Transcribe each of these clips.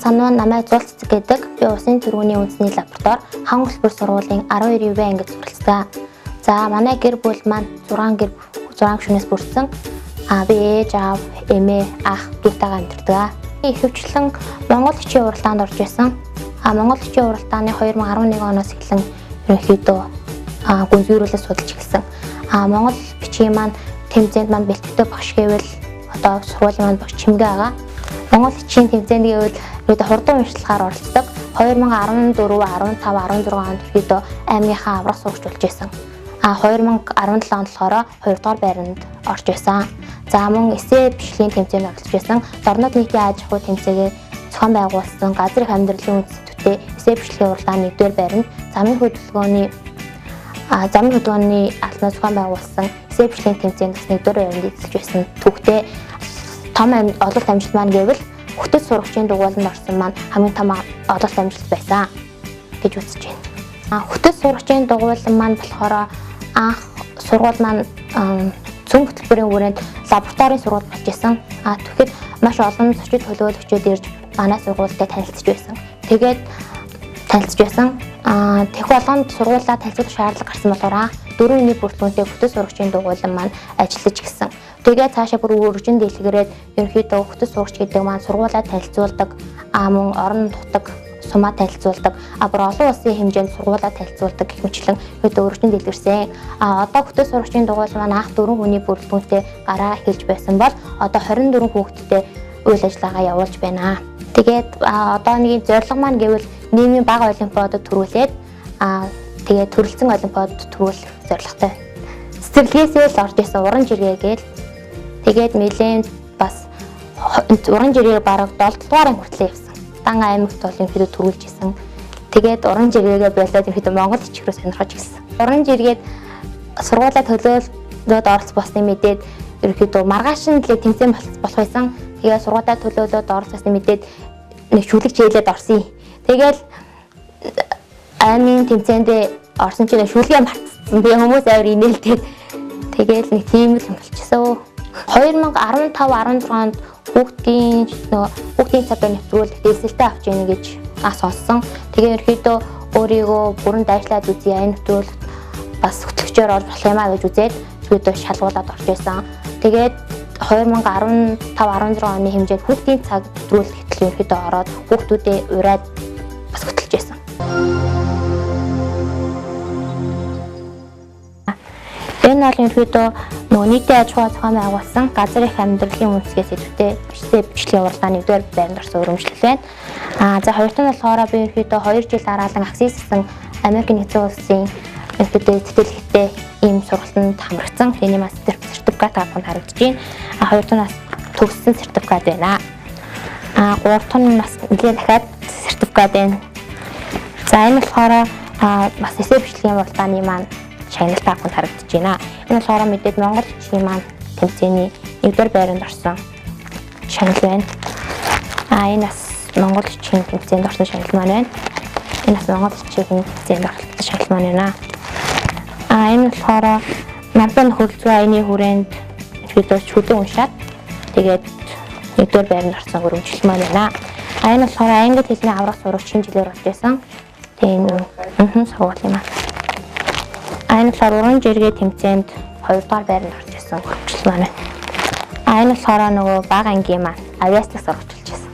Сануу намайг Зул Цэцэг гэдэг. Би Усын тэргүүний үндэсний лаборатори хаан хөтөлбөр сургуулийн 12-р ангид суралцсан. За манай гэр бүл маань 6 гишүүнээс бүрдсэн. Би ээж, аав, эмээ, ах, дүүтэйгээ амьдардаг. Ихэвчлэн Монгол Бичгийн уралдаанд орж исэн. Монгол Бичгийн уралдааны 2011 оноос эхлэн ерөнхийдөө гүнзгийрүүлээ судалж эхэлсэн. Монгол Бичгийн маань тэмцээнд маань бэлтгэдэг багш гэвэл одоо сургуулийн маань багш Чимгээ байгаа. Монгол Бичгийн тэмцээнд гэвэл хурдан уншлагаар оролцдог. 2014, 15, 16 онд ерөнхийдөө аймгийнхаа аврах сурагч болж байсан. 2017 онд болохоор 2 дугаар байранд орж байсан. За мөн эссе бичлэгийн тэмцээнд оролцож байсан. Дорнод нийтийн аж ахуй тэмцээгээ зохион байгуулсан газар их амьдралын үндэстнүүдтэй эссе бичлэгийн уралдааны 1-р байранд замын хөдөлгөөний албан зохион байгуулсан эссе бичлэгийн тэмцээнд бас 1-р байранд эзэлж байсан. Түүхтэй том ололт амжилт маань гэвэл Хүчтэй сурагчийн дугуйланд орсон маань хамгийн том ололт амжилт байсан гэж үзэж байна. Хүчтэй сурагчийн дугуйлан маань болохоор анх сургууль маань цөм хөтөлбөрийн хүрээнд лабораторийн сургууль болж исэн. Тэгэхэд маш олон зочид төлөөлөгчид ирж манай сургуультай танилцж байсан. Тех болгонд сургуулаа танилцуулах шаардлага гарсан болохоор 4 өдрийн бүрэлдэхүүнтэй хүчтэй сурагчийн дугуйлан маань ажиллаж гисэн. Тэгээд цаашаа бүр өргөжин дэлгэрээд ерөнхийдөө хүчтэй сурагч гэдэг маань сургуулаа танилцуулдаг, мөн орон нутаг сумаа танилцуулдаг, бүр олон улсын хэмжээнд сургуулаа танилцуулдаг гэх мэтлэн өргөжин дэлгэрсэн. Одоо хүчтэй сурагчийн дугуйлан маань анх 4 хүний бүрэлдэхүүнтэй гараа эхэлж байсан бол одоо 24 хүүхэдтэй үйл ажиллагаагаа явуулж байна. Тэгээд одоо нэг зорилго маань гэвэл нийгмийн бага олимпиадад төрүүлээд тэгээд төрөлцсөн олимпиадад төрүүлэх зорилготой. Цэцэрлэгээсээ л орж исэн уран жиргээ гээл тэгээд нэлээд бас уран жиргээ бараг 7 дугаар хүртэл явсан. Дан аймагт бол ерөнхийдөө төрүүлж исэн. Тэгээд уран жиргээгээ болоод ерөнхийдөө Монгол Бичиг рүү сонирхож гисэн. Уран жиргээд сургуулаа төлөөлөд оролцох болсны мэдээд ерөнхийдөө маргааш нь л тэмцээн болох байсан. Тэгээд сургуулаа төлөөлөд оролцохны мэдээд нэг шүлэг чийлээд орсон. Тэгээд аймгийн тэмцээндээ орсон чинь шүлгээ мартсан. Би хүмүүс авир инээлтэй. Тэгээд нэг тийм л болчихсон. 2015-16 онд хүүхдийн цагаар нэвтрүүлэх дэсэлтэй авч яана гэж сонссон. Тэгээ ерөөдөө өөрийгөө бүрэн дайшлаад үзье. Энэ нэвтрүүлэгт бас хөтлөгчөөр орж болох юм аа гэж үзээд ерөөдөө шалгуулад орж байсан. Тэгээд 2015-16 оны хэмжээнд хүүхдийн цаг нэвтрүүлэх хэтэл ерөөдөө ороод хүүхдүүдээ ураад бас хөтлөж байсан. Энэ бол ерөөдөө нийтийн аж ахуй зохион байгуулсан газар их амьдралын үндэсгээс идэвхтэй эссе бичлэгийн уралдааны 1-р байранд орсон өргөмжлөл байна. За хоёрт нь болохоор би ерөөдөө 2 жил дараалан аксессэн Америк нэгдсэн улсын ерөөдөө тэтгэлэгтэй ийм сургалтанд хамрагдсан. Тэний маш сертификат авах харагдаж байна. Хоёрт нь бас төгссөн сертификат байна. Гуравт нь бас нэлээд дахиад сертификат байна. За энэ болохоор бас эссе бичлэгийн уралдааны маань шагналтай авах харагдаж байна. Энэ болохоор мэдээд Монгол Бичгийн маань тэмцээний 1-р байранд орсон шагнал байна. Энэ бас Монгол Бичгийн тэмцээнд орсон шагнал маань байна. Энэ бас Монгол Бичгийн тэмцээнд орсон шагнал маань байна. Энэ болохоор нардан хөлзөө аяны хүрээнд ерөөдөө шүлэг уншаад тэгээд 1-р байранд орсон өргөмжлөл маань байна. Энэ болохоор англи хэлний аврах сурагч шинэ жилээр болж байсан. Тэгээд сургууль юм аа. Энэ болохоор уран жиргээ тэмцээнд 2 дугаар байранд орж ирсэн хөгжил маань. Энэ болохоор нөгөө бага ангийн маань авиачлаг сурагч болж байсан.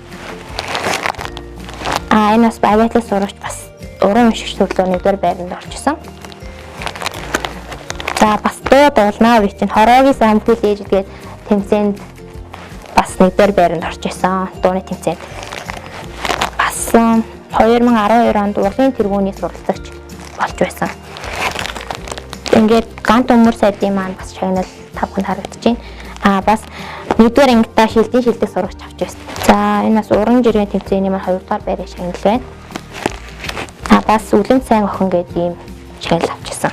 Энэ бас авиачлаг сурагч бас уран уншигч төрлөө 1-р байранд орж ирсэн. За бас дуулнаа үе чинь хороогийн самбул ээж гэдэг тэмцээнд бас 1-р байранд орж ирсэн. Дууны тэмцээнд. Бас 2012 онд урлагийн тэргүүний суралцагч болж байсан. Ингээд гант өмөр сайдын маань бас шагнал тавханд харагдаж байна. Бас 1-р ангидаа шилдэг сурагч авч байсан. За энэ бас уран жирийн тэмцээний маань 2 дугаар байрын шагнал байна. Бас үлэм сайн охин гэдэг ийм шагнал авчихсан.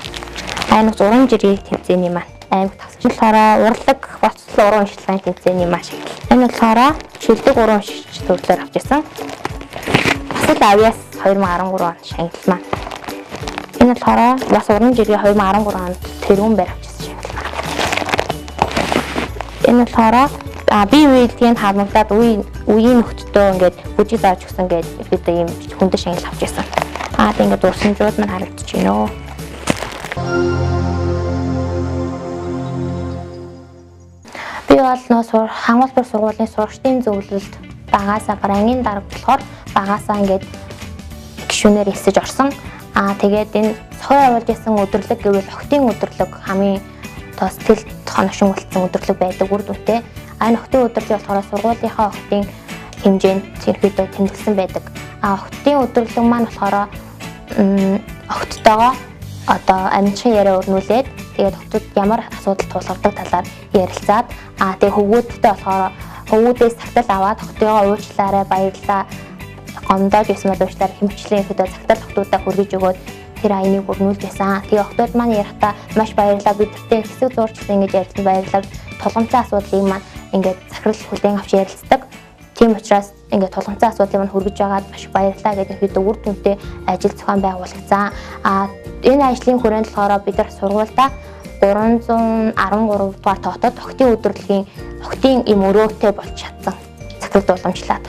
Энэ бас уран жирийн тэмцээний маань аймаг тасч. Тэгэхээр урлаг боцлол уран уншлагын тэмцээний маань шагнал. Энэ болохоор шилдэг уран уншигч төрлөөр авчихсан. Бас авиас 2013 он шагнал маань. Энэ болохоор бас уран жиргээ 2013 онд тэрүүн байр авчихсан шагнал. Энэ болохоор би үйлдгийн хаалмагдаад үеийн нөхдөдөө ингээд бүжиг зааж өгсөн гэж бид ийм хүндэн шагнал авч ирсэн. Тэг ингээд урсамжууд маань харагдаж байна өө. Би бол нөө хамгаалбар сургуулийн сурагчдын зөвлөлд багаасаа ангийн дарга болохоор багаасаа ингээд гишүүнээр элсэж орсон. Тэгээд энэ цохой явуулж исэн өдөрлөг гэвэл охтын өдөрлөг хамгийн сэтгэл хоношин үлдсэн өдөрлөг байдаг үр дүнтэй. Энэ охтын өдөрлөг болохоор сургуулийнхаа охтын хэмжээнд ерөөдөө тэмдэглэсэн байдаг. Охтын өдөрлөг маань болохоор охттойгоо одоо амьдчин яриа өрнүүлээд тэгээд охтод ямар асуудал тулгардаг талаар ярилцаад тэгээд хөвгүүдтэй болохоор хөвгүүдээс цагтал аваад охтойгоо уучлаарай баярлалаа гомдоож байсан боловчлаар хэмчлэн ихэдээ цагтал охтуудаа хүргэж өгөөд тэр аяныг өрнүүлж байсан. Тэгээд охтууд маань ярихдаа маш баярлалаа бидэртээ хэсэг зурчлаа ингэж ярилцсан баярлалаа тулгамцсан асуудлыг маань ингээд захирал хүлээн авч ярилцдаг. Тийм учраас ингээд тулгамцсан асуудлыг маань хүргэж байгаад маш баярлалаа гэдэг ихэдээ үр дүнтэй ажил зохион байгуулагдсан. Энэ ажлын хүрээнд болохоор бид нар сургуультай 313 дугаар тоотод охтын им өрөөтэй болж чадсан. Захирал дууламжлаад.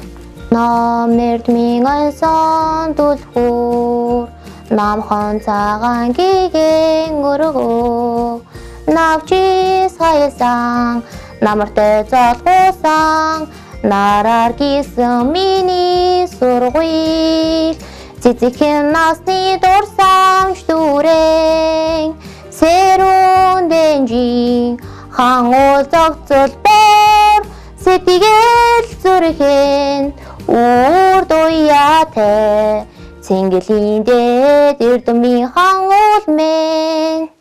Номерд минь сон дулхуур намхон цагаан гиген өргөө навчи саясан намартай золгоосан нараар гисэн миний сургууль цэцэгхэн насны дурсамж дүрэн сэрүүн дэнжин хангуул зогцол бор сэтгэл зүрхэн үрд уяатай цэнгэлийн дээд эрдэмийн хангуул мэн